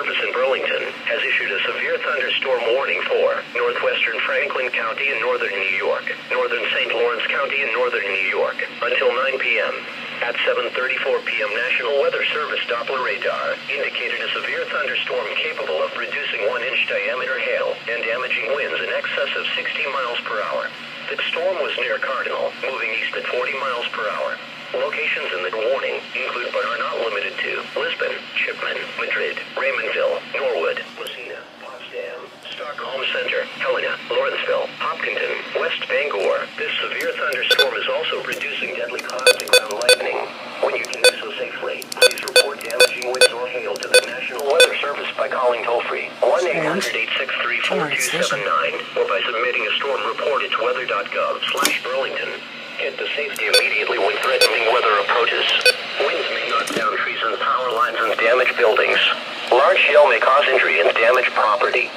Service in Burlington has issued a severe thunderstorm warning for northwestern Franklin County in northern New York, northern St. Lawrence County in northern New York, until 9 p.m. At 7:34 p.m., National Weather Service Doppler radar indicated a severe thunderstorm capable of producing 1-inch diameter hail and damaging winds in excess of 60 miles per hour. The storm was near Cardinal, moving east at 40 miles per hour. Locations in the warning include but are not limited to Lisbon, Chipman, Madrid, Raymondville, Norwood, Messina, Potsdam, Stockholm Center, Helena, Lawrenceville, Hopkinton, West Bangor. This severe thunderstorm is also producing deadly cloud-to-ground lightning. When you can do so safely, please report damaging winds or hail to the National Weather Service by calling toll-free 1-800-863-4279 or by submitting a storm report at weather.gov/Burlington. Get to safety immediately when threatening weather approaches. Winds may knock down trees and power lines and damage buildings. Large hail may cause injury and damage property.